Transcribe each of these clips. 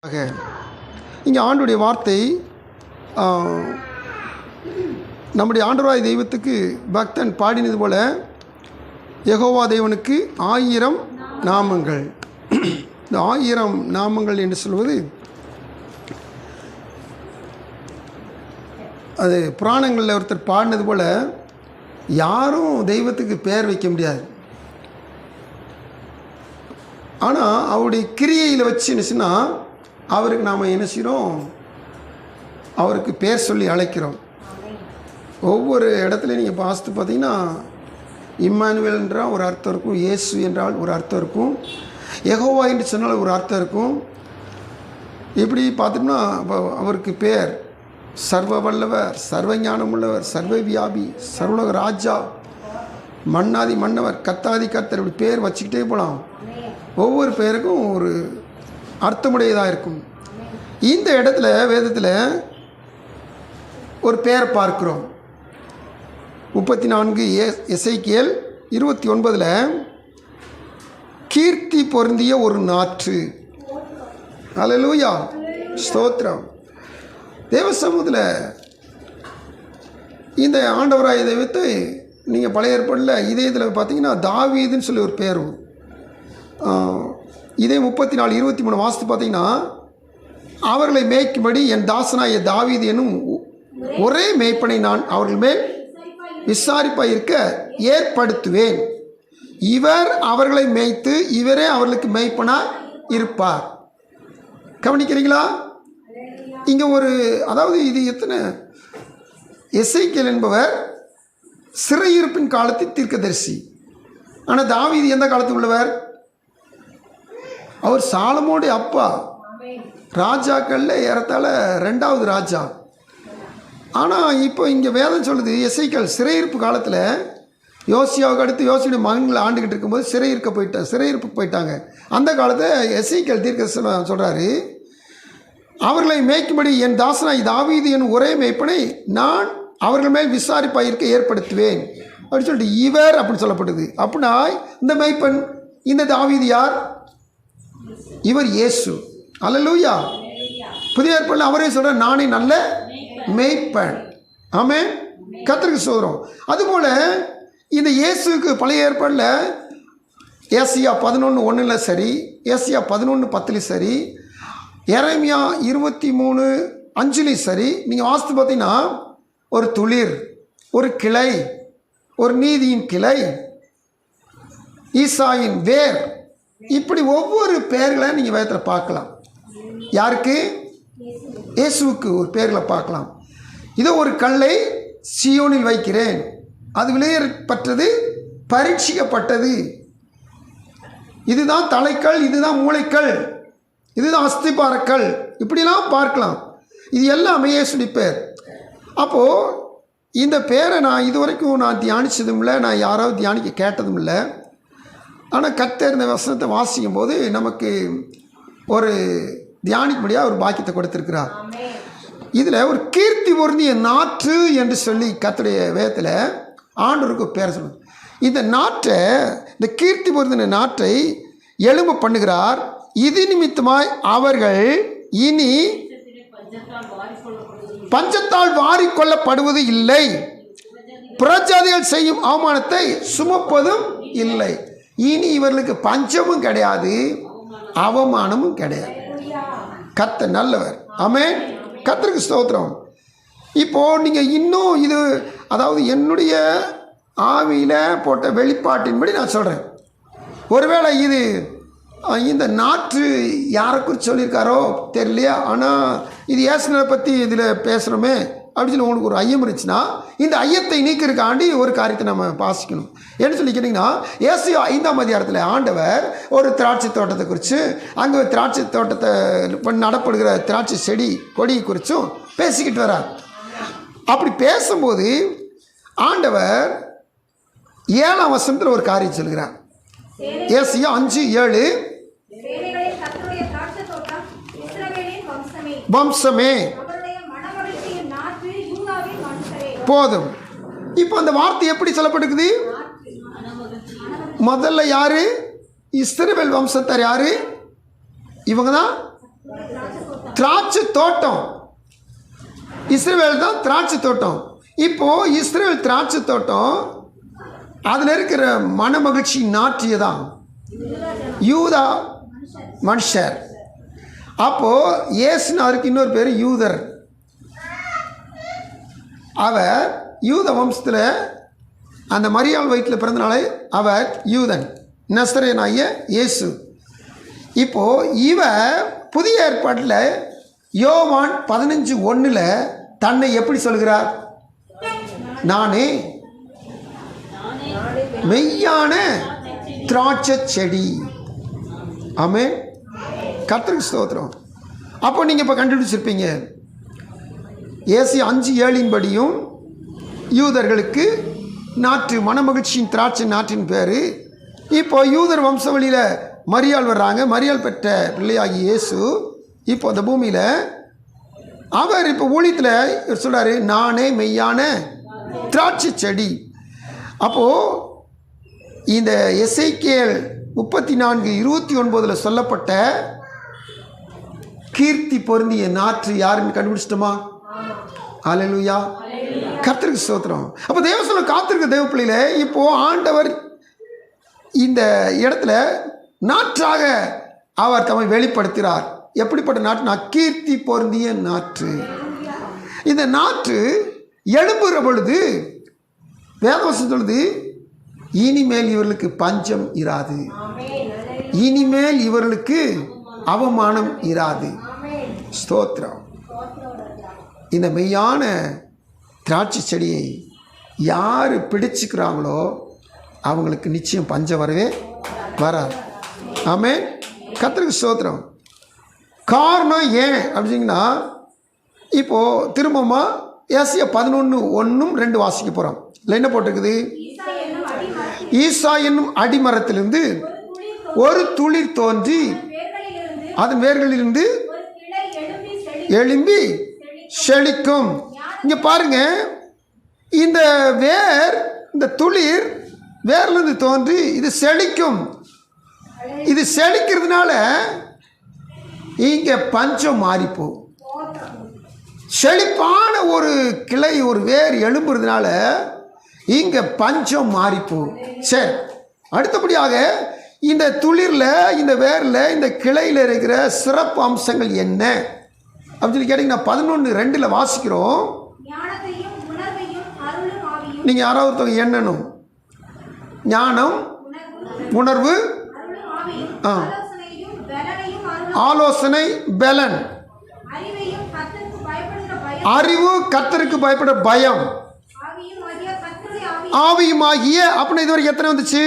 இங்கே ஆண்டுடைய வார்த்தை நம்முடைய ஆண்டவராய் தெய்வத்துக்கு பக்தன் பாடினது போல யெகோவா தேவனுக்கு 1000 நாமங்கள். இந்த 1000 நாமங்கள் என்று சொல்வது அது புராணங்களில் ஒருத்தர் பாடினது போல் யாரும் தெய்வத்துக்கு பெயர் வைக்க முடியாது. ஆனால் அவருடைய கிரியையில் வச்சு என்ன சொன்னால் அவருக்கு நாம் என்ன செய்கிறோம், அவருக்கு பேர் சொல்லி அழைக்கிறோம். ஒவ்வொரு இடத்துலையும் நீங்கள் பார்த்து பார்த்தீங்கன்னா இம்மானுவேல் என்றால் ஒரு அர்த்தம் இருக்கும், இயேசு என்றால் ஒரு அர்த்தம் இருக்கும், யெகோவா என்று சொன்னால் ஒரு அர்த்தம் இருக்கும். இப்படி பார்த்தோம்னா அவருக்கு பேர் சர்வ வல்லவர், சர்வ ஞானம் உள்ளவர், சர்வ வியாபி, சர்வலோக ராஜா, மன்னாதி மன்னவர், கத்தாதி கர்த்தர், இப்படி பேர் வச்சுக்கிட்டே போகலாம். ஒவ்வொரு பேருக்கும் ஒரு அர்த்தமுடையதாக இருக்கும். இந்த இடத்துல வேதத்தில் ஒரு பெயரை பார்க்கிறோம். 34 எசேக்கியேல் 29 கீர்த்தி பொருந்திய ஒரு நாற்று. அல்லேலூயா, ஸ்தோத்திரம். தேவ சமூகத்தில் இந்த ஆண்டவராய் தெய்வத்தை நீங்கள் பழைய ஏற்பாடில் இதே இதில் பார்த்தீங்கன்னா தாவீதுன்னு சொல்லி ஒரு பேர். இதே 34:23 வாசித்து பார்த்தீங்கன்னா அவர்களை மேய்க்கும்படி என் தாசனாய தாவீது என்னும் ஒரே மேய்ப்பனை நான் அவர்கள் மேல் விசாரிப்பாக இருக்க ஏற்படுத்துவேன். இவர் அவர்களை மேய்த்து இவரே அவர்களுக்கு மேய்ப்பனாக இருப்பார். கவனிக்கிறீங்களா? இங்கே ஒரு அதாவது இது எத்தனை எசேக்கியேல் என்பவர் சிறையிருப்பின் காலத்தில் தீர்க்கதரிசி. ஆனால் தாவீது எந்த காலத்தில் உள்ளவர்? அவர் சாலமோனுடைய அப்பா, ராஜாக்களில் ஏறத்தாழ 2வது ராஜா. ஆனால் இப்போ இங்கே வேதம் சொல்லுது எசேக்கியேல் சிறையிருப்பு காலத்தில் யோசியாவுக்கு அடுத்து யோசியுடைய மகன்களை ஆண்டுகிட்டு இருக்கும்போது சிறையிருப்புக்கு போயிட்டாங்க. அந்த காலத்தில் எசேக்கியேல் தீர்க்கதரிசனம் சொல்கிறாரு, அவர்களை மேய்க்கும்படி என் தாசனாய் தாவீது என்னும் ஒரே மேய்ப்பனை நான் அவர்கள் மேல் விசாரிப்பாக இருக்க ஏற்படுத்துவேன் அப்படின்னு சொல்லிட்டு இவர் அப்படின்னு சொல்லப்படுது. அப்படின்னா இந்த மேய்ப்பன், இந்த தாவீது யார்? இவர் இயேசு. அல்லேலூயா. புதிய ஏற்பாடில் அவரே சொல்கிறார், நானே நல்ல மேய்ப்பன். ஆமென், கர்த்தருக்கு ஸ்தோத்திரம். அதுபோல் இந்த இயேசுக்கு பழைய ஏற்பாடில் ஏசியா 11:1 சரி, ஏசியா 11:10 சரி, எரேமியா 23:5 சரி, நீங்கள் வாசித்து பார்த்தீங்கன்னா ஒரு துளிர், ஒரு கிளை, ஒரு நீதியின் கிளை, ஈசாயின் வேர், இப்படி ஒவ்வொரு பெயர்களை நீங்கள் வேதத்தில் பார்க்கலாம். யாருக்கு? இயேசுவுக்கு ஒரு பெயர்களை பார்க்கலாம். இதோ ஒரு கல்லை சீயோனில் வைக்கிறேன், அது விலையேறப்பட்டது, பரீட்சிக்கப்பட்டது, இதுதான் தலைக்கல், இதுதான் மூளைக்கல், இதுதான் அஸ்திபாரக்கல், இப்படிலாம் பார்க்கலாம். இது எல்லாமே இயேசுடைய பேர். அப்போது இந்த பேரை நான் இதுவரைக்கும் தியானித்ததும் இல்லை, நான் யாராவது தியானிக்க கேட்டதும் இல்லை. ஆனால் கர்த்தர் இந்த வசனத்தை வாசிக்கும் போது நமக்கு ஒரு தியானிக்கும்படியாக ஒரு பாக்கியத்தை கொடுத்துருக்கிறார். இதில் ஒரு கீர்த்தி பொருந்திய நாற்று என்று சொல்லி கர்த்தருடைய வேதத்தில் ஆண்டவருக்கு பேர் சொல்லுது. இந்த நாற்றை, இந்த கீர்த்தி பொருந்தின நாற்றை எழும்ப பண்ணுகிறார். இது நிமித்தமாய் அவர்கள் இனி பஞ்சத்தால் வாரிக்கொள்ளப்படுவது இல்லை, புறஜாதிகள் செய்யும் அவமானத்தை சுமப்பதும் இல்லை. இனி இவர்களுக்கு பஞ்சமும் கிடையாது, அவமானமும் கிடையாது. கர்த்தர் நல்லவர். ஆமென், கர்த்தருக்கு ஸ்தோத்திரம். இப்போது நீங்கள் இன்னும் இது அதாவது என்னுடைய ஆவியில் போட்ட வெளிப்பாட்டின்படி நான் சொல்கிறேன். ஒருவேளை இது இந்த நாற்று யாரை குறித்து சொல்லியிருக்காரோ தெரியலையா, ஆனால் இது இயேசுவை பற்றி இதில் பேசுகிறோமே அப்படின்னு சொல்லி உங்களுக்கு ஒரு ஐயம் இருந்துச்சுன்னா இந்த ஐயத்தை நீக்கிறதுக்காண்டி ஒரு காரியத்தை நம்ம வாசிக்கணும். என்ன சொல்லி கேட்டிங்கன்னா, ஏசாயா 5ஆம் அதிகாரத்தில் ஆண்டவர் ஒரு திராட்சை தோட்டத்தை குறித்து, அங்கே திராட்சை தோட்டத்தை நடப்படுகிற திராட்சை செடி கொடி குறித்தும் பேசிக்கிட்டு வரார். அப்படி பேசும்போது ஆண்டவர் 7ஆம் வசனத்தில் ஒரு காரியம் சொல்கிறார். ஏசாயா 5:7 வம்சமே போதும். இப்போ அந்த வார்த்தை எப்படி சொல்லப்பட்டிருக்குது? முதல்ல யாரு? இஸ்ரவேல் வம்சத்தார் யாரு? இவங்க தான் திராட்சை தோட்டம். இஸ்ரவேல் தான் திராட்சை தோட்டம். இப்போது இஸ்ரவேல் திராட்சை தோட்டம், அதில் இருக்கிற மன மகிழ்ச்சி நாட்டிய தான் யூதா மனுஷர். அப்போது இயேசுன்னு அவருக்கு இன்னொரு பேர் யூதர். அவர் யூத வம்சத்தில் அந்த மரியாள் வயிற்றில் பிறந்தனாலே அவர் யூதன், நசரேயனாகிய இயேசு. இப்போது இவர் புதிய ஏற்பாட்டில் யோவான் 15:1 தன்னை எப்படி சொல்கிறார்? நானே மெய்யான திராட்சை செடி. ஆமென். கர்த்தருக்கு ஸ்தோத்திரம். அப்போ நீங்கள் இப்போ கண்டுபிடிச்சிருப்பீங்க, ஏசியா 5:7 யூதர்களுக்கு நாற்று, மனமகிழ்ச்சியின் திராட்சை நாற்றின் பேர். இப்போ யூதர் வம்சவழியில் மரியாள் வர்றாங்க. மரியாள் பெற்ற பிள்ளையாகி இயேசு இப்போ அந்த பூமியில் அவர் இப்போ ஊழியத்தில் சொல்கிறார், நானே மெய்யான திராட்சை செடி. அப்போது இந்த எசேக்கியேல் 34:29 சொல்லப்பட்ட கீர்த்தி பொருந்திய நாற்று யாருன்னு கண்டுபிடிச்சிட்டோமா? அல்லேலூயா, கர்த்தருக்கு ஸ்தோத்திரம். அப்போ தேவசனம் காத்திருக்க தேவ பிள்ளையில இப்போ ஆண்டவர் இந்த இடத்துல நாற்றாக அவர் தம்மை வெளிப்படுத்துகிறார். எப்படிப்பட்ட நாற்று? கீர்த்தி பொருந்திய நாற்று. இந்த நாற்று எழும்புகிற பொழுது வேதவசனம் சொல்லுது, இனிமேல் இவர்களுக்கு பஞ்சம் இராது, இனிமேல் இவர்களுக்கு அவமானம் இராது. ஸ்தோத்திரம். இந்த மெய்யான திராட்சை செடியை யார் பிடிச்சிக்கிறாங்களோ அவங்களுக்கு நிச்சயம் பஞ்சம் வரவே வராது. ஆமென். கர்த்தருக்கு ஸ்தோத்திரம். காரணம் ஏன் அப்படின்னா, இப்போது திரும்பமா ஏசியா 11:1-2 வாசிக்க போகிறோம். இல்லை என்ன போட்டிருக்குது? ஈசா என்னும் அடிமரத்திலிருந்து ஒரு துளிர் தோன்றி அதன் வேர்களிலிருந்து எழும்பி செழிக்கும். இங்கே பாருங்க, இந்த வேர், இந்த துளிர் வேர்லேருந்து தோன்றி இது செழிக்கும். இது செழிக்கிறதுனால இங்கே பஞ்சம் மாறிப்போம். செழிப்பான ஒரு கிளை, ஒரு வேர் எழும்புறதுனால இங்கே பஞ்சம் மாறிப்போம். சரி, அடுத்தபடியாக இந்த துளிரில், இந்த வேரில், இந்த கிளையில் இருக்கிற சிறப்பு அம்சங்கள் என்ன அப்படின்னு சொல்லி கேட்டிங்கன்னா 11:2 வாசிக்கிறோம். நீங்கள் யாராவது ஒருத்தவங்க எண்ணணும். ஞானம், உணர்வு, ஆலோசனை, பலன், அறிவு, கர்த்தருக்கு பயப்பட பயம், ஆவியுமாகிய. அப்படின்னா இதுவரை எத்தனை வந்துச்சு?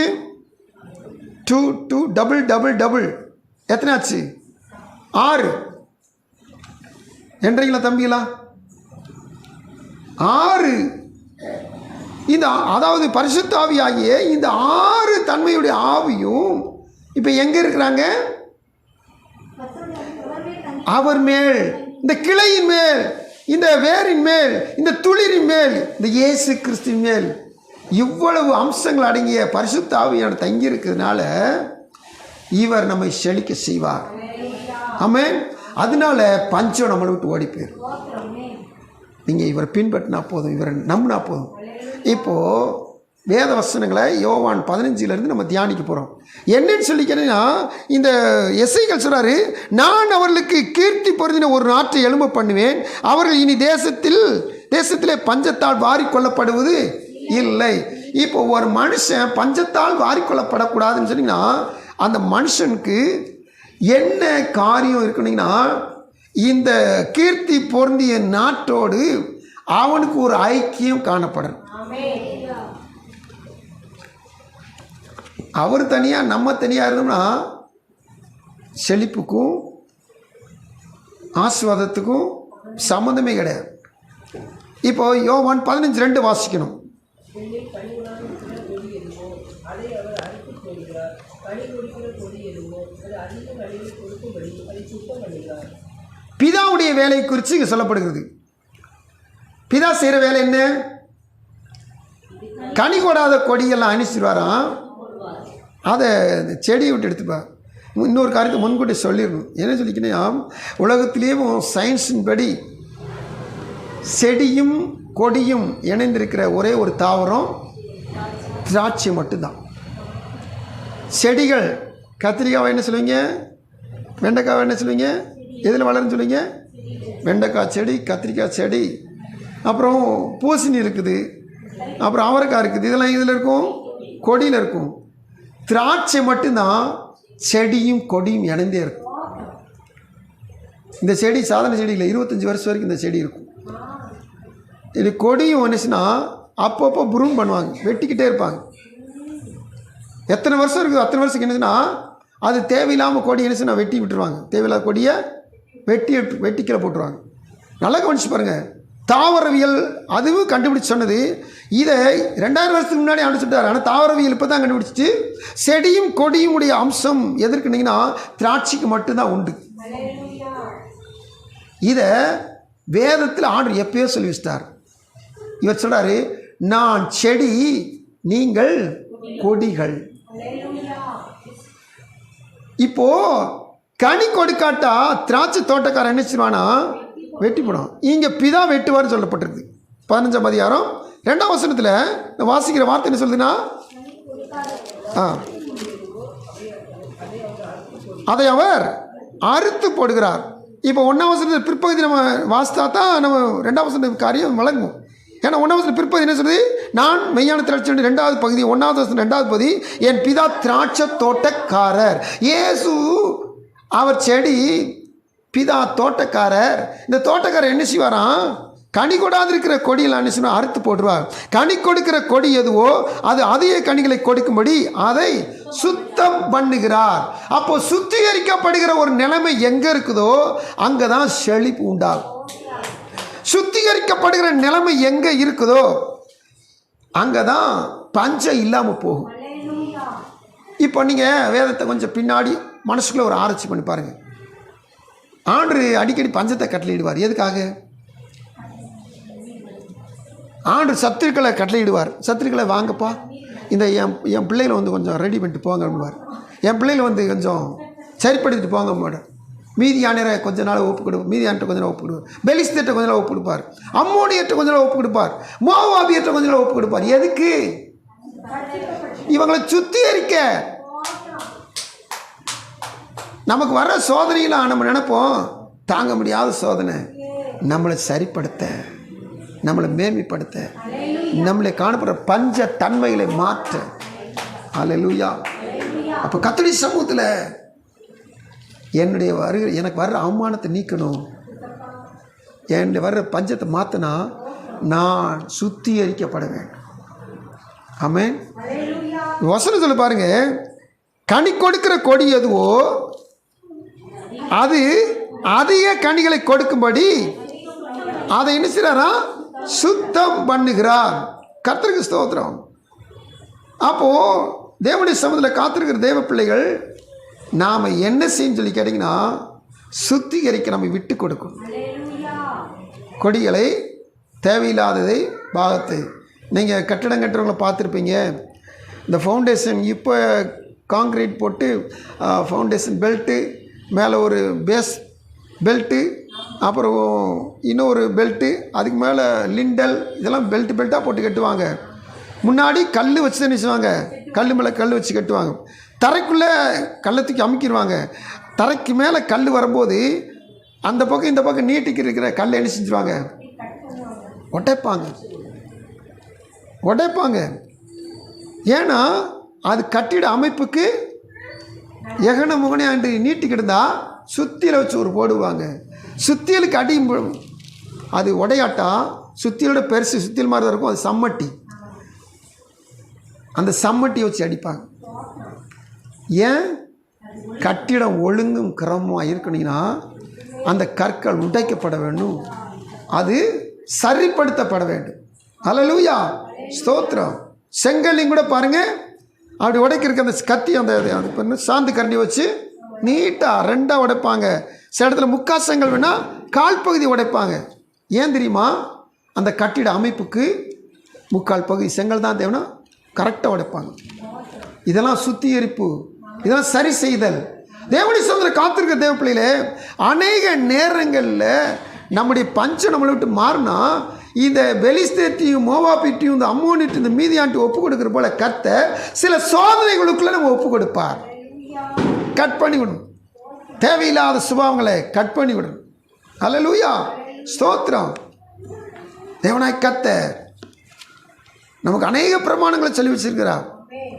2 2 டபுள் டபுள் டபுள் எத்தனை ஆச்சு? 6 என்றீங்களா தம்பிங்களா? 6. இந்த அதாவது பரிசுத்த ஆவியாகிய இந்த 6 தன்மையுடைய ஆவியும் இப்போ எங்கே இருக்கிறாங்க? அவர் மேல், இந்த கிளையின் மேல், இந்த வேரின் மேல், இந்த துளிரின் மேல், இந்த இயேசு கிறிஸ்துவின் மேல் இவ்வளவு அம்சங்கள் அடங்கிய பரிசுத்த ஆவியான தங்கி இருக்கிறதுனால இவர் நம்மை செழிக்க செய்வார். ஆமென். அதனால பஞ்சம் நம்மளை விட்டு ஓடி போயிடும். நீங்கள் இவரை பின்பற்றினா போதும், இவரை நம்பினா போதும். இப்போது வேத வசனங்களை யோவான் 15 நம்ம தியானிக்க போகிறோம். என்னன்னு சொல்லி கேட்டீங்கன்னா, இந்த எசேக்கியேல் சொல்கிறாரு, நான் அவர்களுக்கு கீர்த்தி பொருந்தின ஒரு நாட்டை எழும்ப பண்ணுவேன், அவர்கள் இனி தேசத்திலே பஞ்சத்தால் வாரிக்கொள்ளப்படுவது இல்லை. இப்போ ஒரு மனுஷன் பஞ்சத்தால் வாரிக்கொள்ளப்படக்கூடாதுன்னு சொன்னீங்கன்னா, அந்த மனுஷனுக்கு என்ன காரியம் இருக்குன்னீங்கன்னா, இந்த கீர்த்தி பொருந்திய நாட்டோடு அவனுக்கு ஒரு ஐக்கியம் காணப்படும். அவர் தனியாக நம்ம தனியாக இருந்தோம்னா செழிப்புக்கும் ஆசீர்வாதத்துக்கும் சம்மந்தமே கிடையாது. இப்போ யோவான் 15:2 வாசிக்கணும். பிதாவுடைய வேலை குறித்து இங்கே சொல்லப்படுகிறது. பிதா செய்கிற வேலை என்ன? கனி கொடாத கொடியெல்லாம் அணிச்சிடுவாராம், அதை செடியை விட்டு எடுத்துப்பா. இன்னொரு காரியத்தை முன்கூட்டி சொல்லிடணும். என்ன சொல்லிக்கினா, உலகத்திலேயும் சயின்ஸின் படி செடியும் கொடியும் இணைந்திருக்கிற ஒரே ஒரு தாவரம் திராட்சை மட்டும்தான். செடிகள் கத்திரிக்காவை என்ன சொல்லுவீங்க, வெண்டைக்காவை என்ன சொல்லுவீங்க, எதில் வளருன்னு சொல்லுவீங்க? வெண்டைக்காய் செடி, கத்திரிக்காய் செடி, அப்புறம் பூசணி இருக்குது, அப்புறம் அவரைக்காய் இருக்குது. இதெல்லாம் இதில் இருக்கும், கொடியில் இருக்கும். திராட்சை மட்டும்தான் செடியும் கொடியும் இணைந்தே இருக்கும். இந்த செடி சாதாரண செடி இல்லை, 25 வருஷம் வரைக்கும் இந்த செடி இருக்கும். இது கொடியும் வந்துச்சுன்னா அப்பப்போ ப்ரூன் பண்ணுவாங்க, வெட்டிக்கிட்டே இருப்பாங்க. எத்தனை வருஷம் இருக்குது அத்தனை வருஷத்துக்கு என்னச்சுன்னா அது தேவையில்லாமல் கொடி என்னச்சுன்னா வெட்டி விட்டுருவாங்க. தேவையில்லாத கொடியை வெட்டிக்கிற போட்டுருவாங்க. நல்லா கவனிச்சு பாருங்கள். தாவரவியல் அதுவும் கண்டுபிடிச்சு சொன்னது. இதை 2000 வருஷத்துக்கு முன்னாடி அனுப்பிச்சுட்டார். ஆனால் தாவரவியல் இப்போ தான் கண்டுபிடிச்சிச்சு. செடியும் கொடியும் உடைய அம்சம் எதற்குனீங்கன்னா திராட்சைக்கு மட்டும்தான் உண்டு. இதை வேதத்தில் ஆண்டவர் எப்பயோ சொல்லி வச்சிட்டார். இவர் சொல்கிறாரு, நான் செடி நீங்கள் கொடிகள். இப்போ கனி கொடுக்காட்டா திராட்சை தோட்டக்காரன் என்ன செய்வானா வெட்டி போடும். இங்கே பிதா வெட்டுவார்னு சொல்லப்பட்டிருக்கு. 15ஆம் அதிகாரம் 2ஆம் வசனத்தில் வாசிக்கிற வார்த்தை என்ன சொல்லுதுன்னா, அதை அவர் அறுத்து போடுகிறார். இப்போ 1ஆம் வசனத்தில் பிற்பகுதி நம்ம வாசித்தா தான் நம்ம 2ஆம் வசனத்து காரியம் வழங்கும். ஏன்னா 1ஆம் வசனத்தில் பிற்பகுதி என்ன சொல்லுது, நான் மெய்யான திராட்சை 2வது பகுதி 1ஆவது வசனம் 2வது பகுதி, என் பிதா திராட்சை தோட்டக்காரர். இயேசு அவர் செடி, பிதா தோட்டக்காரர். இந்த தோட்டக்காரர் என்ன செய்வாராம், கனி கொடாது இருக்கிற கொடியில் என்ன செய்வார், அறுத்து போடுவார். கனி கொடுக்கிற கொடி எதுவோ அது அதிக கனிகளை கொடுக்கும்படி அதை சுத்தம் பண்ணுகிறார். அப்போ சுத்திகரிக்கப்படுகிற ஒரு நிலைமை எங்கே இருக்குதோ அங்கே தான் செழிப்பு உண்டாகும். சுத்திகரிக்கப்படுகிற நிலைமை எங்கே இருக்குதோ அங்கே தான் பஞ்சம் இல்லாமல் போகும். இப்போ நீங்கள் வேதத்தை கொஞ்சம் பின்னாடி மனசுக்குள்ளே ஒரு ஆராய்ச்சி பண்ணி பாருங்கள். ஆண்டவர் அடிக்கடி பஞ்சத்தை கட்டளையிடுவார். எதுக்காக? ஆண்டவர் சத்துருக்களை கட்டளையிடுவார். சத்துருக்களை வாங்கப்பா, இந்த என் பிள்ளைகளை வந்து கொஞ்சம் ரெடி பண்ணிட்டு போங்க அப்படின்வார். என் பிள்ளைகளை வந்து கொஞ்சம் சரிப்படுத்திட்டு போங்க மாட்டார். மீதி யானையை கொஞ்ச நாள் ஒப்பு கொடுப்பார், மீதி யானை கொஞ்ச நாள் ஒப்பு கொடுப்பார், பெலிஸ்தேட்டை கொஞ்ச நாள் ஒப்பு கொடுப்பார், அம்மோனியற்ற கொஞ்ச நாள் ஒப்பு கொடுப்பார், மோவாபியற்ற கொஞ்ச நாள் ஒப்பு கொடுப்பார். எதுக்கு? இவங்களை சுத்திகரிக்க. நமக்கு வர சோதனையில் நம்ம நினைப்போம் தாங்க முடியாத சோதனை, நம்மளை சரிப்படுத்த, நம்மளை மேன்மைப்படுத்த, நம்மளை காணப்படுற பஞ்ச தன்மைகளை மாற்ற. அல்லேலூயா. அப்போ கர்த்தருடைய சமூகத்தில் என்னுடைய வருகிற எனக்கு வர்ற அவமானத்தை நீக்கணும், என்னுடைய வர்ற பஞ்சத்தை மாற்றினா நான் சுத்திகரிக்கப்பட வேண்டும். ஆமென். வசனம் சொல்லி பாருங்க, கனி கொடுக்கிற கொடி எதுவோ அது அதிக கனிகளை கொடுக்கும்படி அதை என்ன செய்றாரா, சுத்தம் பண்ணுகிறார். கர்த்தருக்கு ஸ்தோத்திரம். அப்போது தேவனுடைய சமூகத்தில் காத்திருக்கிற தேவ பிள்ளைகள் நாம் என்ன செய்யணும்னு சொல்லி கேட்டிங்கன்னா, சுத்திகரிக்க நம்ம விட்டு கொடுக்கும். கொடிகளை தேவையில்லாததை பாகத்தை நீங்கள் கட்டடம் கட்டுறவங்களை பார்த்துருப்பீங்க. இந்த ஃபவுண்டேஷன் இப்போ காங்க்ரீட் போட்டு ஃபவுண்டேஷன் பெல்ட்டு, மேலே ஒரு பேஸ் பெல்ட்டு, அப்புறம் இன்னொரு பெல்ட்டு, அதுக்கு மேலே லிண்டல், இதெல்லாம் பெல்ட்டாக போட்டு கட்டுவாங்க. முன்னாடி கல் வச்சு தான் நினைச்சுவாங்க, கல் மேலே கல் வச்சு கட்டுவாங்க. தரைக்குள்ளே கள்ளத்துக்கு அமுக்கிடுவாங்க. தரைக்கு மேலே கல் வரும்போது அந்த பக்கம் இந்த பக்கம் நீட்டிக்கு இருக்கிற கல்லை என்ன செஞ்சுருவாங்க, உடைப்பாங்க. ஏன்னா அது கட்டிட அமைப்புக்கு எகன முகனே ஆண்டு நீட்டிக்கிட்டு இருந்தால் சுத்தியில் வச்சு ஒரு போடுவாங்க. சுத்தியலுக்கு அடியும் அது உடையாட்டா, சுத்தியலோட பெருசு சுத்தியல் மாதிரி தான் இருக்கும், அது சம்மட்டி. அந்த சம்மட்டியை வச்சு அடிப்பாங்க. ஏன்? கட்டிடம் ஒழுங்கும் கிரமமாக இருக்கணும்னா அந்த கற்கள் உடைக்கப்பட வேண்டும், அது சரிப்படுத்தப்பட வேண்டும். அல்லேலூயா, ஸ்தோத்திரம். செங்கல்லையும் கூட பாருங்கள், அப்படி உடைக்கிறதுக்கு அந்த கத்தி அந்த சாந்து கரண்டி வச்சு நீட்டாக ரெண்டாக உடைப்பாங்க. சில இடத்துல முக்கால் செங்கல் வேணால் கால் பகுதி உடைப்பாங்க. ஏன் தெரியுமா? அந்த கட்டிட அமைப்புக்கு முக்கால் பகுதி செங்கல் தான் தேவைன்னா கரெக்டாக உடைப்பாங்க. இதெல்லாம் சுத்திகரிப்பு, இதெல்லாம் சரி செய்தல். தேவனுடைய சமூகத்தில் காத்திருக்க தேவ பிள்ளைகளே, அநேக நேரங்களில் நம்முடைய பஞ்சம் நம்மளை விட்டு மாறினா இந்த பெலிஸ்தேத்தையும் மோவாபிட்டையும் இந்த அம்மோனிட்டு இந்த மீதியான்ட்டு ஒப்பு கொடுக்குற போல கர்த்தர் சில சோதனைகளுக்குள்ள நம்ம ஒப்பு கொடுப்பார். கட் பண்ணி விடணும், தேவையில்லாத சுபாவங்களை கட் பண்ணி விடணும். அல்லேலூயா, ஸ்தோத்திரம். தேவனாய் கர்த்தர் நமக்கு அநேக பிரமாணங்களை சொல்லி வச்சிருக்கிறார்.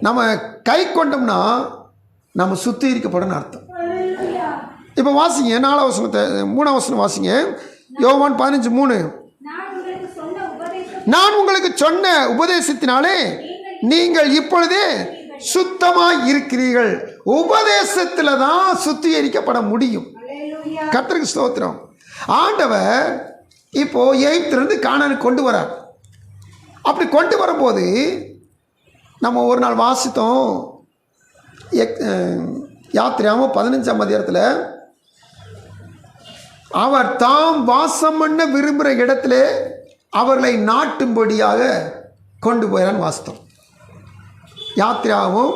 நம்ம கை கொண்டோம்னா நம்ம சுத்திகரிக்கப்படணும் அர்த்தம். இப்போ வாசிங்க 4ஆம் வசனத்தை, 3ஆம் வசனம் வாசிங்க. யோவான் 15:3. நான் உங்களுக்கு சொன்ன உபதேசத்தினாலே நீங்கள் இப்பொழுதே சுத்தமாய் இருக்கிறீர்கள். உபதேசத்தில் தான் சுத்திகரிக்கப்பட முடியும். கர்த்தருக்கு ஸ்தோத்திரம். ஆண்டவர் இப்போ எகிப்திலிருந்து கானானுக்கு கொண்டு வரார். அப்படி கொண்டு வரும்போது நம்ம ஒரு நாள் வாசித்தோம், யாத்திராம 15ஆம் அதிகாரத்தில் அவர் தாம் வாசம் பண்ண விரும்புகிற இடத்துல அவர்களை நாட்டும்படியாக கொண்டு போயிறான்னு வாசித்தோம். யாத்திராவும்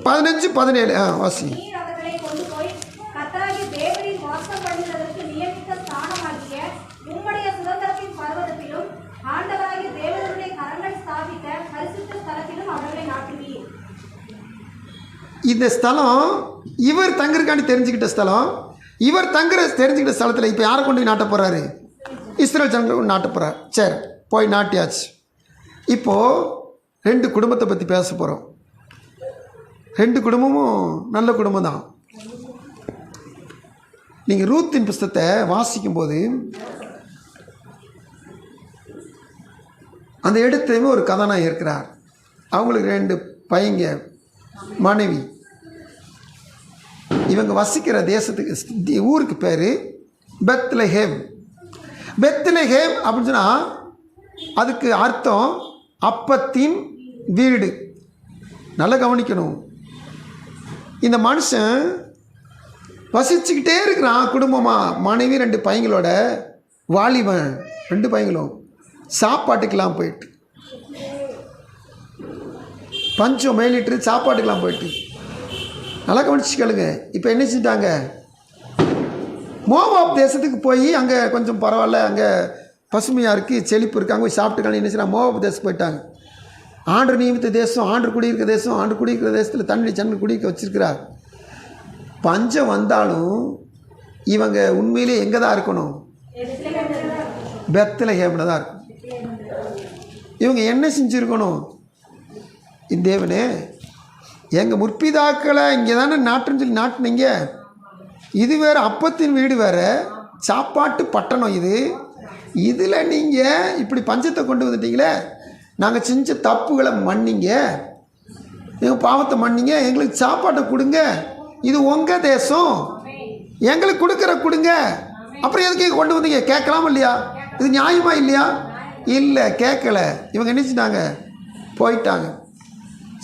15-17 வாசிங்க. இந்த ஸ்தலம் இவர் தங்குறதுக்காண்டி தெரிஞ்சுக்கிட்ட ஸ்தலம். இவர் தெரிஞ்சுக்கிட்ட ஸ்தலத்தில் இப்போ யாரை கொண்டு நாட்ட போகிறாரு? இஸ்ரேல் ஜனங்களை கொண்டு நாட்ட போகிறார். சரி, போய் நாட்டியாச்சு. இப்போது 2 குடும்பத்தை பற்றி பேச போகிறோம். 2 குடும்பமும் நல்ல குடும்பம் தான். நீங்கள் ரூத்தின் புஸ்தகத்தை வாசிக்கும்போது அந்த இடத்துலையுமே ஒரு கதாநாயகர் இருக்கிறார். அவங்களுக்கு 2 பையங்க, மனைவி. இவங்க வசிக்கிற தேசத்துக்கு ஊருக்கு பேர் பெத்லஹேம். பெத்லஹேம் அப்படின்னு சொன்னால் அதுக்கு அர்த்தம் அப்பத்தின் வீடு. நல்லா கவனிக்கணும். இந்த மனுஷன் வசிச்சுக்கிட்டே இருக்கிறான் குடும்பமாக, மனைவி 2 பையங்களோட. வாலிபன் 2 பையங்களும் சாப்பாட்டுக்கெல்லாம் போயிட்டு, பஞ்சம் மேலிட்டு சாப்பாட்டுக்கெல்லாம் போயிட்டு. நல்லா கவனிச்சு கேளுங்க. இப்போ என்ன செஞ்சிட்டாங்க? மோவாப் தேசத்துக்கு போய் அங்கே கொஞ்சம் பரவாயில்ல, அங்கே பசுமையாக இருக்குது, செழிப்பு இருக்குது, அங்கே போய் சாப்பிட்டுக்கலாம். என்ன செய்யலாம்? மோவாப் தேசத்துக்கு போயிட்டாங்க. ஆண்டு நியமித்த தேசம், ஆண்டு குடியிருக்கிற தேசம், ஆண்டு குடியிருக்கிற தேசத்தில் தண்ணி சன்னு குடிக்க வச்சிருக்கிறார். பஞ்சம் வந்தாலும் இவங்க உண்மையிலே எங்கே தான் இருக்கணும்? பெத்லஹேமில் தான் இருக்கணும். இவங்க என்ன செஞ்சுருக்கணும்? தேவனே, எங்கள் முற்பிதாக்களை இங்கே தானே நாட்டுன்னு சொல்லி நாட்டினீங்க. இது வேறு அப்பத்தின் வீடு வேறு, சாப்பாட்டு பட்டணம் இது. இதில் நீங்கள் இப்படி பஞ்சத்தை கொண்டு வந்துட்டீங்களே. நாங்கள் செஞ்ச தப்புகளை மன்னிங்க, எங்கள் பாவத்தை மன்னிங்க, எங்களுக்கு சாப்பாட்டை கொடுங்க. இது உங்கள் தேசம், எங்களுக்கு கொடுங்க. அப்புறம் எதுக்கு கொண்டு வந்தீங்க? கேட்கலாமா இல்லையா? இது நியாயமா இல்லையா? இல்லை, கேட்கல. இவங்க என்ன செஞ்சிட்டாங்க? போயிட்டாங்க.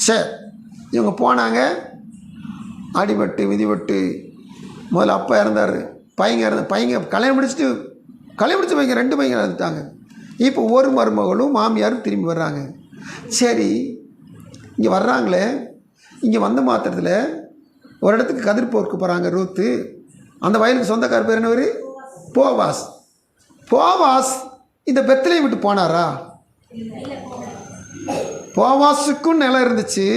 சரி, இவங்க போனாங்க. அடிபட்டு மிதிபட்டு, முதல்ல அப்பா இறந்தார், பையங்க கல்யாணம் முடிச்சுட்டு பையங்க 2 பையங்க இறந்துட்டாங்க. இப்போ ஒரு மருமகளும் மாமியாரும் திரும்பி வர்றாங்க. சரி, இங்கே வர்றாங்களே, இங்கே வந்த மாத்திரத்தில் ஒரு இடத்துக்கு கதிர் போர்க்கு போகிறாங்க ரூத்து. அந்த வயலுக்கு சொந்தக்கார பேர் என்னவர்? போவாஸ். போவாஸ் இந்த பெத்லஹேம் விட்டு போனாரா? போவாஸுக்கும் நிலம் இருந்துச்சு,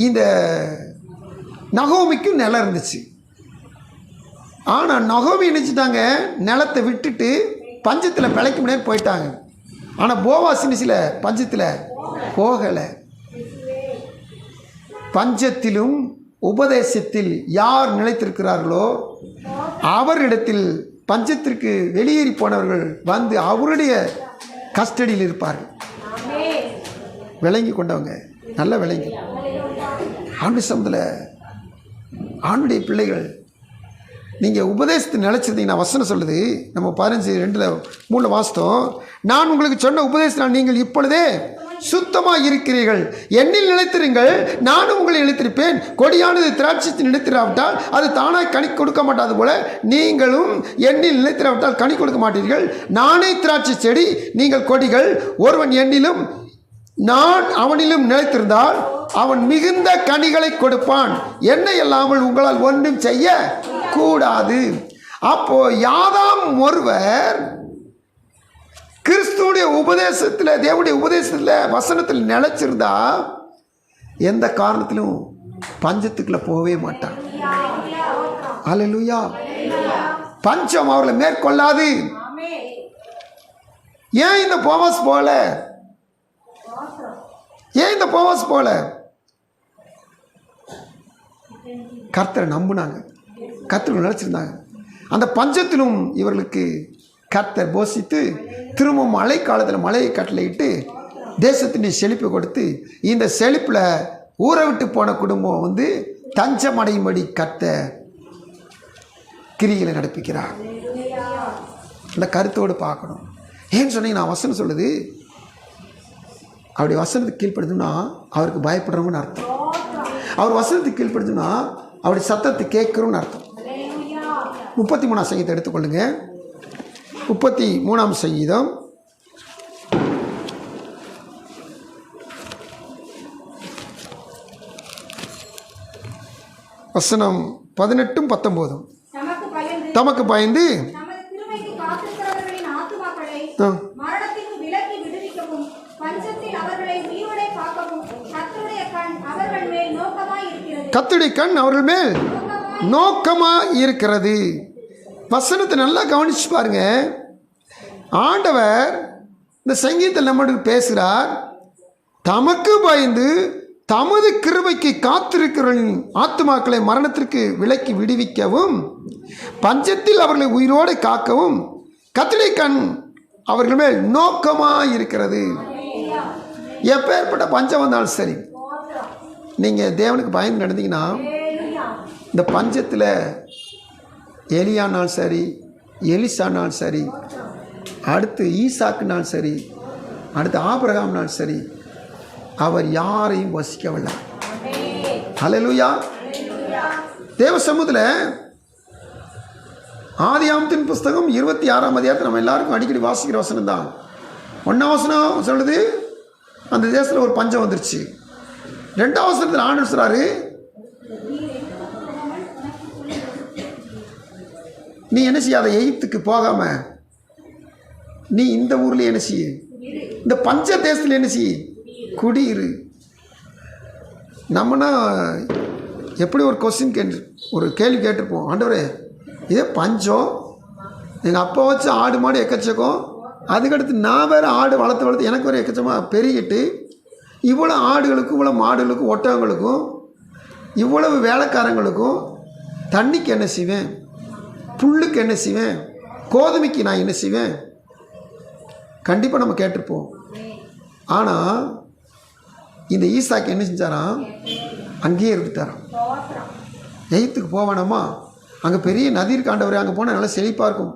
இந்த நகோமிக்கும் நிலம் இருந்துச்சு. ஆனால் நகோமி நினச்சிட்டாங்க நிலத்தை விட்டுட்டு பஞ்சத்தில் பிழைக்க முடியாது போயிட்டாங்க. ஆனால் போவாஸ் சில பஞ்சத்தில் போகலை. பஞ்சத்திலும் உபதேசத்தில் யார் நிலைத்திருக்கிறார்களோ அவரிடத்தில் பஞ்சத்திற்கு வெளியேறி போனவர்கள் வந்து அவருடைய கஸ்டடியில் இருப்பார்கள். விளங்கி கொண்டவங்க நல்ல விளங்கி. ஆண்டு சமத்தில் ஆண்டுடைய பிள்ளைகள் நீங்கள் உபதேசத்தை நிலைச்சிருந்தீங்கன்னா வசனம் சொல்லுது. நம்ம 15:2-3 வாசித்தோம். நான் உங்களுக்கு சொன்ன உபதேசத்தினால் நீங்கள் இப்பொழுதே சுத்தமாக இருக்கிறீர்கள். என்னில் நிலைத்திருங்கள், நானும் உங்களை நிலைத்திருப்பேன். கொடியானது திராட்சை நிலைத்திராவிட்டால் அது தானாய் கனி கொடுக்க மாட்டாது போல நீங்களும் என்னில் நிலைத்திராவிட்டால் கனி கொடுக்க மாட்டீர்கள். நானே திராட்சை செடி, நீங்கள் கொடிகள். ஒருவன் என்னிலும் நான் அவனிலும் நிலைத்திருந்தால் அவன் மிகுந்த கனிகளை கொடுப்பான். என்னை இல்லாமல் உங்களால் ஒன்றும் செய்ய கூடாது. அப்போ யாதாம் ஒருவர் கிறிஸ்துவுடைய உபதேசத்தில், தேவனுடைய உபதேசத்தில், வசனத்தில் நிலைச்சிருந்தா எந்த காரணத்திலும் பஞ்சத்துக்குள்ள போகவே மாட்டான். அல்லேலூயா. பஞ்சம் அவர்களை மேற்கொள்ளாது. ஏன் இந்த போவாஸ் போல? ஏன் இந்த போவாஸ் போல? கர்த்தரை நம்பினாங்க, கர்த்தர் நினைச்சிருந்தாங்க. அந்த பஞ்சத்திலும் இவர்களுக்கு கர்த்தர் போஷித்து திரும்பவும் மழை காலத்தில் மழையை கட்டளையிட்டு தேசத்தின் செழிப்பை கொடுத்து இந்த செழிப்பில் ஊரை விட்டு போன குடும்பம் வந்து தஞ்சமடையும்படி கர்த்தர் கிரிகளை நடப்பிக்கிறார். அந்த கருத்தோடு பார்க்கணும். ஏன்னு சொன்னீங்க, நான் வசனம் சொல்லுது, அவருடைய வசனத்துக்கு கீழ்ப்படுதுன்னா அவருக்கு பயப்படுறவங்கன்னு அர்த்தம். அவர் வசனத்துக்கு கீழ்ப்படுதுன்னா அவருடைய சத்தத்தை கேட்குறோன்னு அர்த்தம். 33ஆம் சங்கீதத்தை எடுத்துக்கொள்ளுங்க. 33ஆம் சங்கீதம் வசனம் 18-19. தமக்கு பயந்து கர்த்தருடைய கண் அவர்கள் மேல் நோக்கமா இருக்கிறது. வசனத்தை நல்லா கவனிச்சு பாருங்க. ஆண்டவர் இந்த சங்கீதத்தில் நம்மளுக்கு பேசுகிறார். தமக்கு பயந்து தமது கிருபைக்கு காத்திருக்கிறவர்களின் ஆத்துமாக்களை மரணத்திற்கு விலக்கி விடுவிக்கவும் பஞ்சத்தில் அவர்களை உயிரோடு காக்கவும் கர்த்தருடைய கண் அவர்கள் மேல் நோக்கமாக இருக்கிறது. எப்பேற்பட்ட பஞ்சம் வந்தாலும் சரி, நீங்கள் தேவனுக்கு பயந்து நடந்தீங்கன்னா இந்த பஞ்சத்தில் எலியானாலும் சரி, எலிசானாலும் சரி, அடுத்து ஈசாக்குனாலும் சரி, அடுத்து ஆபிரகாம்னாலும் சரி, அவர் யாரையும் வசிக்கவில்லை. ஹல்லேலூயா. தேவ சமூகத்தில் ஆதியாகமத்தின் புஸ்தகம் 26ஆம் அதிகாரத்தை நம்ம எல்லாருக்கும் அடிக்கடி வாசிக்கிற வசனம் தான். 1ஆம் வசனம் சொல்லுது, அந்த தேசத்தில் ஒரு பஞ்சம் வந்துருச்சு. 2ஆம் வசனத்தில் ஆண்டவர் சொல்றாரு, நீ என்ன செய்யாத, எகிப்துக்கு போகாம நீ இந்த ஊர்ல என்ன செய்ய, இந்த பஞ்ச தேசத்தில் என்ன செய்ய, குடியிரு. நம்மனா எப்படி ஒரு கொஸ்டின் ஒரு கேள்வி கேட்டிருப்போம், ஆண்டவரே இதே பஞ்சம், எங்கள் அப்பா வச்சு ஆடு மாடு எக்கச்சக்கம், அதுக்கடுத்து நான் வேறு ஆடு வளர்த்து எனக்கு வேறு எக்கச்சமாக பெருகிட்டு இவ்வளோ ஆடுகளுக்கும் இவ்வளோ மாடுகளுக்கும் ஒட்டகங்களுக்கும் இவ்வளவு வேலைக்காரங்களுக்கும் தண்ணிக்கு என்ன செய்வேன், புல்லுக்கு என்ன செய்வேன், கோதுமைக்கு நான் என்ன செய்வேன், கண்டிப்பாக நம்ம கேட்டிருப்போம். ஆனால் இந்த ஈசாக்கு என்ன செஞ்சாராம், அங்கேயே இருந்துட்டாராம். எகிப்துக்கு போவானாமா, அங்கே பெரிய நதி இருக்காண்டவர், அங்கே போனால் நல்லா செழிப்பாக இருக்கும்.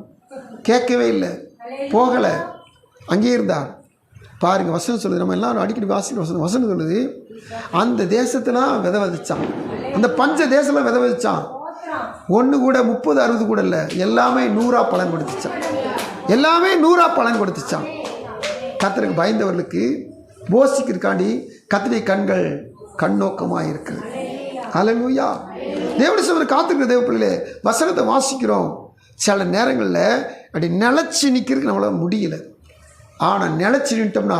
கேட்கவே இல்லை, போகலை, அங்கேயே இருந்தார். பாருங்கள், வசனம் சொல்லுது, நம்ம எல்லாரும் அடிக்கடி வாசிக்கிற வசனம் சொல்லுது, அந்த தேசத்தெல்லாம் விதை விதைச்சான், அந்த பஞ்ச தேசத்தில் விதை விதைச்சான். ஒன்று கூட 30-60 கூட இல்லை, எல்லாமே 100 பலன் கொடுத்துச்சான். எல்லாமே 100 பலன் கொடுத்துச்சான். கர்த்தருக்கு பயந்தவர்களுக்கு போஷிக்கிறதுக்காண்டி கர்த்தருடைய கண்கள் கண்ணோக்கமாக இருக்குது. ஹல்லேலூயா. தேவனுடைய சமூகத்தில் காத்திருக்கிற தேவ பிள்ளைகளே, வசனத்தை வாசிக்கிறோம். சில நேரங்களில் அப்படி நிலச்சி நிற்கிறதுக்கு நம்மளால் முடியல. ஆனால் நிலச்சி நின்ட்டோம்னா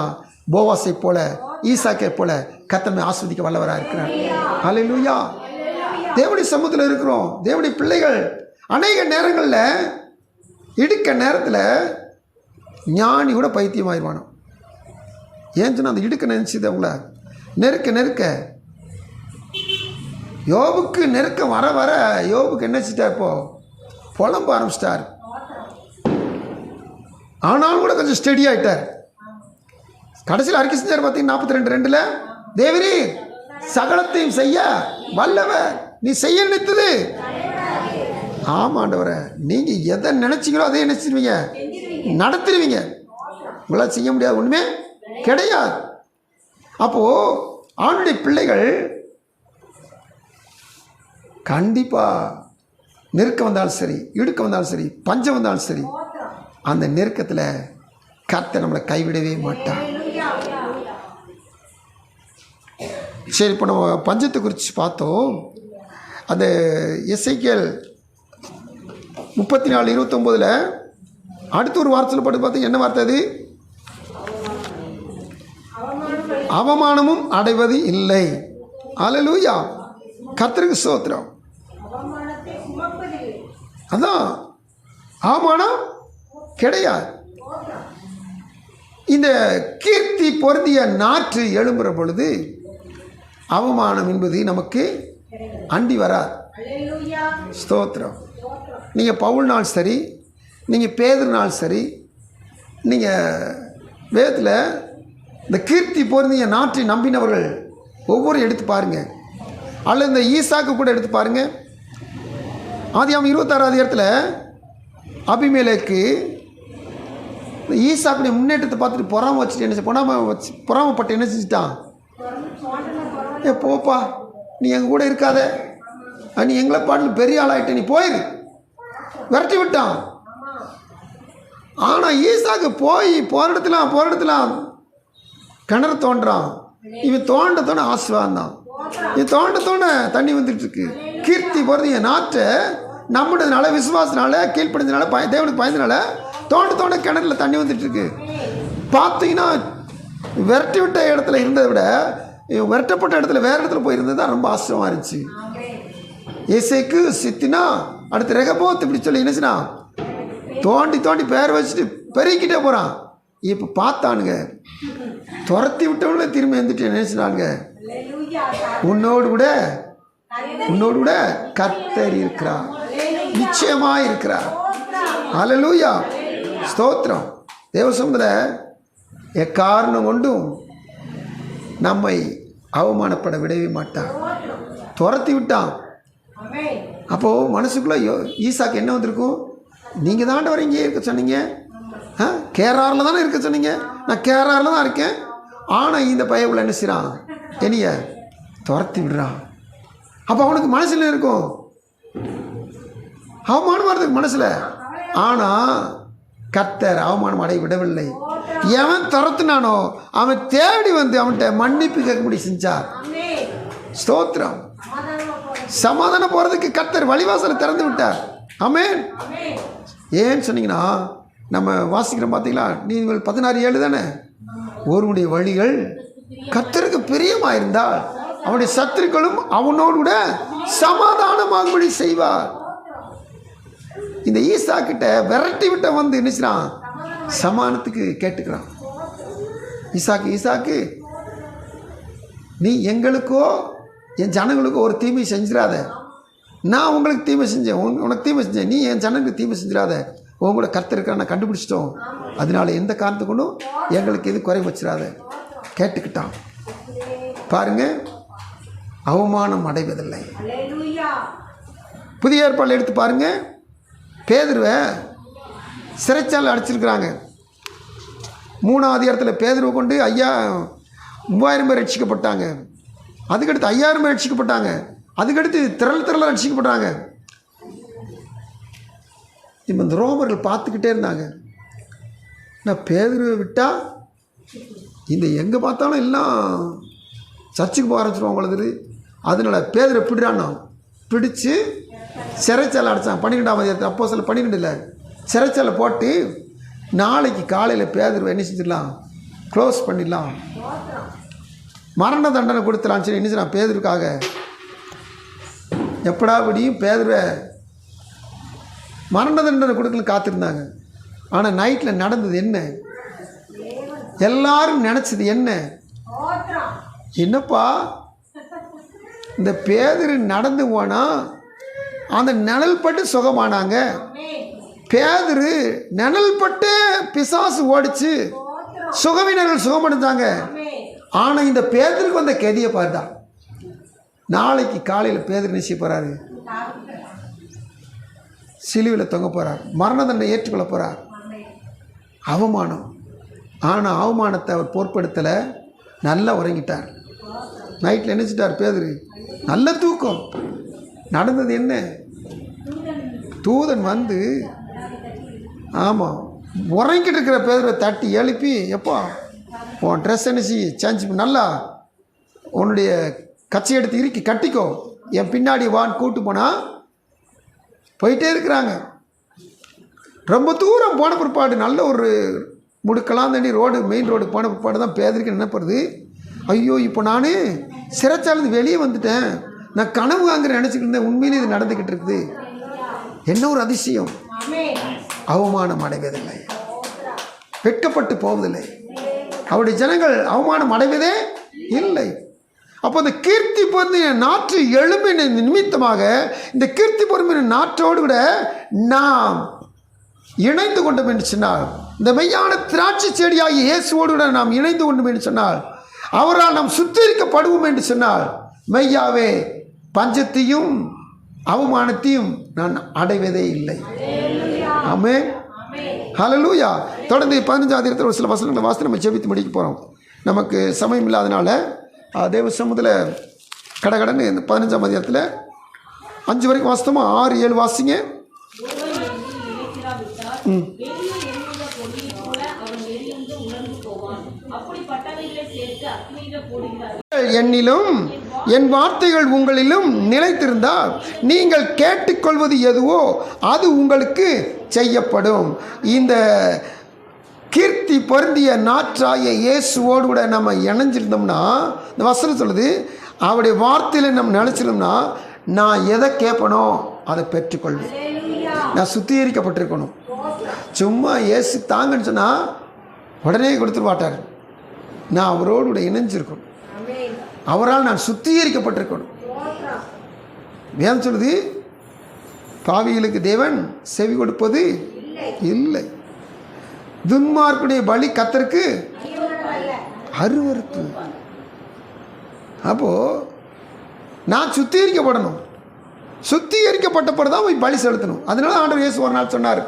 போவாசை போல, ஈசாக்கை போல கர்த்தரை ஆஸ்வதிக்க வல்லவராக இருக்கிறார். ஹல்லேலூயா. தேவனுடைய சமூகத்தில் இருக்கிறோம். தேவனுடைய பிள்ளைகள் அநேக நேரங்களில் இடுக்க நேரத்தில் ஞானி கூட பைத்தியமாயிருவானோ. ஏன் சொன்னால் அந்த இடுக்க நினைச்சது அவங்கள நெருக்க நெருக்க யோபுக்கு நெருக்கம் வர வர யோபுக்கு என்ன செஞ்சிட்டார், இப்போ புலம்ப ஆரம்பிச்சிட்டார். ஆனாலும் கூட கொஞ்சம் ஸ்டெடி ஆகிட்டார். கடைசியில் அறிக்கை செஞ்சார் பார்த்தீங்கன்னா 42:2, தேவரே சகலத்தையும் செய்ய வல்லவர், நீ செய்ய நினைத்தது. ஆமாண்டவரை, நீங்கள் எதை நினைச்சிங்களோ அதை நினைச்சிருவீங்க, நடத்திடுவீங்க. உங்களால் செய்ய முடியாது ஒன்றுமே கிடையாது. அப்போது ஆணுடைய பிள்ளைகள் கண்டிப்பாக நெருக்கம் வந்தாலும் சரி, இடுக்க வந்தாலும் சரி, பஞ்சம் வந்தாலும் சரி, அந்த நெருக்கத்தில் கர்த்தர் நம்மளை கைவிடவே மாட்டார். சரி, இப்போ நம்ம பஞ்சத்தை குறித்து பார்த்தோம். அந்த எசேக்கியேல் 34:29 அடுத்த ஒரு வார்த்தையில் பட்டு பார்த்தா என்ன வார்த்தை அது? அவமானமும் அடைவது இல்லை. அல்லேலூயா, கர்த்தருக்கு ஸ்தோத்திரம். அதான் அவமானம் கிடையாது. இந்த கீர்த்தி பொருந்திய நாற்று எழும்புற பொழுது அவமானம் என்பது நமக்கு அண்டி வராது. ஸ்தோத்திரம். நீங்கள் பவுல்னால் சரி, நீங்கள் பேதுருனால் சரி, நீங்கள் வேதத்தில் இந்த கீர்த்தி பொருந்திய நாற்றை நம்பினவர்கள் ஒவ்வொரு எடுத்து பாருங்கள், அல்லது இந்த ஈசாக்கு கூட எடுத்து பாருங்கள். ஆதியாகமம் 26 அபிமெலேக்கு இந்த ஈசாக்குடைய முன்னேற்றத்தை பார்த்துட்டு பொறாமை வச்சுட்டு என்ன பொறாமப்பட்டு என்ன செஞ்சுட்டான்? போப்பா, நீ எங்கள் கூட இருக்காத, நீ எங்களை பாட்டில் பெரிய ஆளாயிட்ட, நீ போயிரு, விரட்டி விட்டான். ஆனால் ஈசாக்கு போகிற இடத்துல கிணறு தோன்றான். இவன் தோண்ட ஆசீர்வாதம் தான். இவன் தோண்ட தண்ணி வந்துட்டு இருக்கு. கீர்த்தி போகிறது என் நாற்றை நம்முடையதுனால, விசுவாசனால, கீழ்ப்படிஞ்சதுனால, தேவனுக்கு பயந்தனால தோண்ட கிணறுல தண்ணி வந்துட்டு இருக்கு. பார்த்தீங்கன்னா விரட்டி விட்ட இடத்துல இருந்ததை விட விரட்டப்பட்ட இடத்துல வேறு இடத்துல போயிருந்தது தான் ரொம்ப ஆச்சரியமாக இருந்துச்சு. ஏசேக்கு சித்தினா அடுத்து ரெகபோத் இப்படி சொல்லி என்னச்சுன்னா தோண்டி பேர் வச்சுட்டு பெருக்கிட்டே போகிறான். இப்போ பார்த்தானுங்க, துரத்தி விட்டவங்களே திரும்பி வந்துட்டு நினைச்சினானுங்க, உன்னோடு கூட கர்த்தர் இருக்கிறார், நிச்சயமாக இருக்கிறார். அல்லேலூயா, ஸ்தோத்திரம். தேவசம்பத எக்காரணம் கொண்டும் நம்மை அவமானப்பட விடவே மாட்டான். துரத்தி விட்டான். அப்போது மனசுக்குள்ளே ஈசாக்கு என்ன வந்திருக்கும்? நீங்கள் தாண்ட வரீங்க இருக்க சொன்னீங்க, கேராரில் தானே இருக்க சொன்னீங்க, நான் கேராரில் தான் இருக்கேன். ஆனால் இந்த பையன் என்ன செய்கிறான்? என்னைய துரத்தி விடுறான். அப்போ அவனுக்கு மனசில் இருக்கும் அவமானம் வர்றதுக்கு மனசில். ஆனால் கர்த்தர் அவமானம் அடைய விடவில்லை. எவன் துரத்துனானோ அவன் தேடி வந்து அவன்கிட்ட மன்னிப்பு கேட்கும்படி செஞ்சார். ஸ்தோத்திரம். சமாதானம் போகிறதுக்கு கர்த்தர் வழிவாசலை திறந்து விட்டார். ஆமென். ஏன்னு சொன்னீங்கன்னா நம்ம வாசிக்கிறோம் பார்த்தீங்களா, நீதிமொழிகள் 16:7 தானே, ஒருவனுடைய வழிகள் கர்த்தருக்கு பிரியமாக இருந்தால் அவனுடைய சத்துருக்களும் அவனோடு கூட சமாதானமாகும்படி செய்வார். இந்த ஈசா கிட்ட விரட்டி விட்ட வந்து என்னச்சுறான்? சமாதானத்துக்கு கேட்டுக்கிறான். ஈசாக்கு நீ எங்களுக்கோ என் ஜனங்களுக்கோ ஒரு தீமை செஞ்சிடாத, நான் உங்களுக்கு தீமை செஞ்சேன், உனக்கு தீமை செஞ்சேன், நீ என் ஜனங்களுக்கு தீமை செஞ்சிடாத, உங்களோட கர்த்தர் இருக்கிற நான் கண்டுபிடிச்சிட்டோம், அதனால எந்த காரணத்து கொண்டும் எங்களுக்கு எது குறை வச்சிடாத கேட்டுக்கிட்டான். பாருங்க, அவமானம் அடைவதில்லை. புதிய ஏற்பாடு எடுத்து பாருங்க, பேதுருவை சிறைச்சாலை அடைச்சிருக்கிறாங்க. 3ஆவது அதிகாரத்தில் பேதுருவை கொண்டு 3000 பேர் ரட்சிக்கப்பட்டாங்க. அதுக்கடுத்து 5000 பேர் ரட்சிக்கப்பட்டாங்க. அதுக்கடுத்து திரளாக ரட்சிக்கப்பட்டாங்க. இப்போ இந்த ரோமர்கள் பார்த்துக்கிட்டே இருந்தாங்க. நான் பேதுருவை விட்டால் இந்த எங்கே பார்த்தாலும் எல்லாம் சர்ச்சுக்கு போக ஆரம்பிச்சிருவோம் உங்களுக்கு. அதனால் பேதுரை பிடிச்சு சிறைச்சாலை அடைச்சான். 12ஆம் அதிகாரத்தில் அப்போஸ்தலர் 12 சிறைச்சாலை போட்டு நாளைக்கு காலையில் பேதுருவை என்ன செஞ்சிடலாம்? க்ளோஸ் பண்ணிடலாம், மரண தண்டனை கொடுத்துலான்னு சொல்லி என்ன செய்யலாம்? பேதுருக்காக எப்படா படியும் பேதுருவை மரண தண்டனை கொடுக்கல காத்திருந்தாங்க. ஆனால் நைட்டில் நடந்தது என்ன? எல்லாரும் நினச்சது என்னப்பா, இந்த பேதுரு நடந்து போனால் அந்த நிழல் பட்டு சுகமானாங்க. பேதுரு நிழல் பட்டு பிசாசு ஓடிச்சு, சுகவினர்கள் சுகமடைந்தாங்க. ஆனால் இந்த பேதுருக்கு வந்த கெதியை பாருடா. நாளைக்கு காலையில் பேதுரு நிச்சய போகிறாரு, சிலுவையில் தொங்க போகிறார், மரண தண்டனை ஏற்றுக்கொள்ள போகிறார். அவமானம். ஆனால் அவமானத்தை அவர் பொருட்படுத்தலை, நல்லா உறங்கிட்டார். நைட்டில் நினைச்சிட்டார் பேதுரு, நல்ல தூக்கம். நடந்தது என்ன? தூதன் வந்து ஆமாம் உறங்கிட்டு இருக்கிற பேதுரை தட்டி எழுப்பி, எப்போ உன் ட்ரெஸ் என்ன சேஞ்ச் நல்லா உன்னுடைய கச்சை எடுத்து இறுக்கி கட்டிக்கோ, என் பின்னாடி வான்னு கூட்டு போனால் போயிட்டே இருக்கிறாங்க. ரொம்ப தூரம் போன பிற்பாடு நல்ல ஒரு முடுக்கலாம் தண்ணி ரோடு, மெயின் ரோடு போன பிற்பாடு தான் பேதருக்கு நினைப்படுது, ஐயோ இப்போ நான் சிறைச்சாலேருந்து வெளியே வந்துட்டேன், நான் கனவு வாங்குற நினச்சிக்கிட்டு இருந்தேன், உண்மையிலே இது நடந்துக்கிட்டு இருக்குது. என்ன ஒரு அதிசயம்! அவமானம் அடைவதில்லை, வெட்கப்பட்டு போவதில்லை. அவருடைய ஜனங்கள் அவமானம் அடைவதே இல்லை. அப்போ இந்த கீர்த்தி பொருந்தின நாற்று எழும்பின நிமித்தமாக இந்த கீர்த்தி பொருந்தின நாற்றோடு கூட நாம் இணைந்து கொண்டோம் என்று சொன்னால், இந்த மெய்யான திராட்சை செடியாகிய இயேசுவோடு கூட நாம் இணைந்து கொண்டோம் என்று சொன்னால், அவரால் நாம் சுத்திகரிக்கப்படுவோம் என்று சொன்னால், மெய்யாவே பஞ்சத்தையும் அவமானத்தையும் நான் அடைவதே இல்லை. ஆமென், ஹல்லேலூயா. தொடர்ந்து 15ஆம் அதிகாரத்தில் ஒரு சில வசனங்களை வாசித்து நம்ம ஜெபித்து முடிக்க போகிறோம். நமக்கு சமயம் இல்லாதனால தேவ சமூகத்தில் கடகடன்னு இந்த 15ஆம் அதிகாரத்தில் 5 வரைக்கும் வாசித்தோமா? 6, 7 வாசிங்க. என்னிலும் என் வார்த்தைகள் உங்களிலும் நிலைத்திருந்தால் நீங்கள் கேட்டுக்கொள்வது எதுவோ அது உங்களுக்கு செய்யப்படும். இந்த கீர்த்தி பொருந்திய நாற்றாய இயேசுவோடு கூட நம்ம இணைஞ்சிருந்தோம்னா, இந்த வசனம் சொல்லுது, அவருடைய வார்த்தையில் நம்ம நினைச்சிருந்தோம்னா, நான் எதை கேட்பனோ அதை பெற்றுக்கொள்வேன். நான் சுத்திகரிக்கப்பட்டிருக்கணும். சும்மா இயேசு தாங்கன்னு சொன்னால் உடனே கொடுத்துட மாட்டார். நான் அவரோடு கூட இணைஞ்சிருக்கணும், அவரால் நான் சுத்திகரிக்கப்பட்டிருக்கணும். வேதம் சொல்லுது, பாவிகளுக்கு தேவன் செவி கொடுப்பது இல்லை, துன்மார்க்குடைய பலி கர்த்தருக்கு அருவருப்பு. அப்போ நான் சுத்திகரிக்கப்படணும், சுத்திகரிக்கப்பட்ட பிறகு தான் போய் பலி செலுத்தணும். அதனால ஆண்டவர் இயேசு ஒரு நாள் சொன்னார்,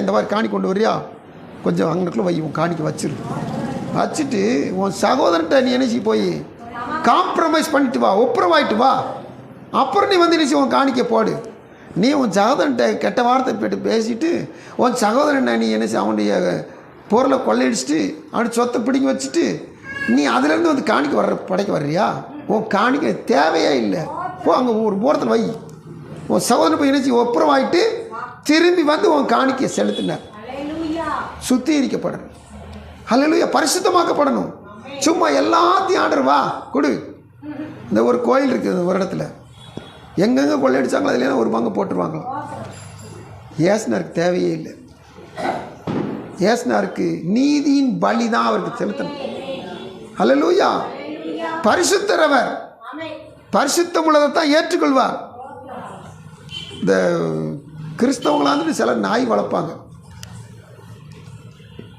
இந்த மாதிரி காணி கொண்டு வரியா, கொஞ்சம் அங்கனுக்குள்ள வை, உன் காணிக்க வச்சிரு, வச்சுட்டு உன் சகோதரன்ட்ட நீ நினைச்சி போய் காம்ப்ரமைஸ் பண்ணிட்டு வா, ஒப்புரவாயிட்டு வா, அப்புறம் நீ வந்து நினைச்சி உன் காணிக்க போடு. நீ உன் சகோதரன்ட்ட கெட்ட வார்த்தை போய்ட்டு பேசிட்டு உன் சகோதரன் நீ நினைச்சி அவனுடைய பொருளை கொள்ளையடிச்சிட்டு அவனுடைய சொத்தை பிடிங்கி வச்சுட்டு நீ அதுலேருந்து வந்து காணிக்க படைக்க வர்றியா? உன் காணிக்க தேவையே இல்லை. போ, அங்கே ஒரு போரத்தில் வை. உன் சகோதரன் போய் நினைச்சி ஒப்புரவாயிட்டு திரும்பி வந்து உன் காணிக்க செலுத்தினார். சுத்திகரிக்கப்படணும், ஹல்லேலூயா, பரிசுத்தமாக்கப்படணும். சும்மா எல்லாத்தையும் ஆர்டர் வா கொடு. இந்த ஒரு கோயில் இருக்குது ஒரு இடத்துல, எங்கெங்கே கொள்ளையடிச்சாங்களோ அதில் ஒரு பங்கு போட்டுருவாங்களாம். ஏசுனாருக்கு தேவையே இல்லை. ஏசுனாருக்கு நீதியின் பலி தான் அவருக்கு செலுத்தணும். ஹல்லேலூயா. பரிசுத்தரவர் பரிசுத்தம் உள்ளதைத்தான் ஏற்றுக்கொள்வார். இந்த கிறிஸ்தவங்களாக வந்துட்டு சிலர் நாய் வளர்ப்பாங்க.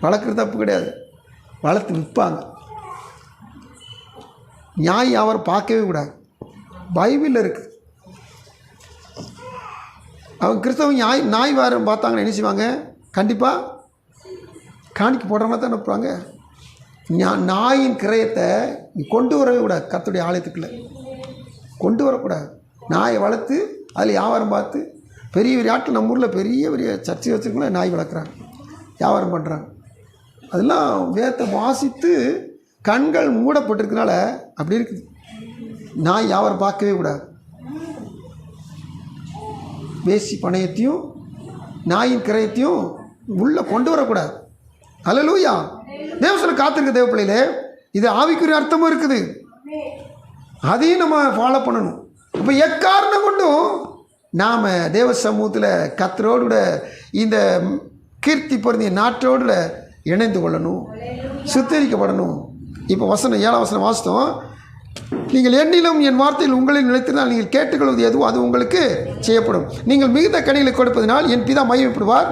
வளர்க்குறது தப்பு கிடையாது, வளர்த்து விற்பாங்க. நியாய் அவர் பார்க்கவே கூடாது, பைபிளில் இருக்குது. அவங்க கிறிஸ்தவங்க நாய் வேறு பார்த்தாங்கன்னு என்ன செய்வாங்க? கண்டிப்பாக காணிக்கு போடுற மாதிரி தான் நிற்பாங்க. நாயின் கிரயத்தை நீ கொண்டு வரவே கூடாது, கர்த்தருடைய ஆலயத்துக்குள்ளே கொண்டு வரக்கூடாது. நாயை வளர்த்து அதில் வியாபாரம் பார்த்து பெரிய பெரிய ஆட்கள் நம்ம ஊரில் பெரிய பெரிய சர்ச்சை வச்சுருக்கோம்ல, நாய் வளர்க்குறாங்க, வியாபாரம் பண்ணுறாங்க. அதெல்லாம் வேதத்தை வாசித்து கண்கள் மூடப்பட்டிருக்கனால அப்படி இருக்குது. நாய் வியாபாரம் பார்க்கவே கூடாது. வேசி பணையத்தையும் நாயின் கிரயத்தையும் உள்ளே கொண்டு வரக்கூடாது. ஹல்லேலூயா. தேவசனம் காத்திருக்க தேவ பிள்ளையிலே, இது ஆவிக்குரிய அர்த்தமும் இருக்குது, அதையும் நம்ம ஃபாலோ பண்ணணும். இப்போ எக்காரணம் கொண்டும் நாம் தேவ சமூகத்தில் கர்த்தரோடு இந்த கீர்த்தி பொருந்திய நாட்டோடு இணைந்து கொள்ளணும், சுத்திகரிக்கப்படணும். இப்போ வசனம் 7ஆம் வசனம் வாசித்தோம், நீங்கள் என்னிலும் என் வார்த்தையில் உங்களில் நிலைத்திருந்தால் நீங்கள் கேட்டுக்கொள்வது எதுவோ அது உங்களுக்கு செய்யப்படும். நீங்கள் மிகுந்த கனிகளை கொடுப்பதனால் என் பிதா மகிமைப்படுவார்,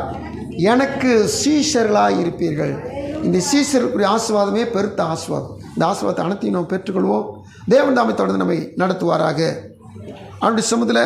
எனக்கு சீஷர்களாக இருப்பீர்கள். இந்த சீஷருக்குரிய ஆசீர்வாதமே பெருத்த ஆசீர்வாதம். இந்த ஆசீர்வாதத்தை அனைத்தையும் நாம் பெற்றுக்கொள்வோம். தேவன் தாமே தொடர்ந்து நம்மை நடத்துவாராக. அவருடைய சமூகத்தில்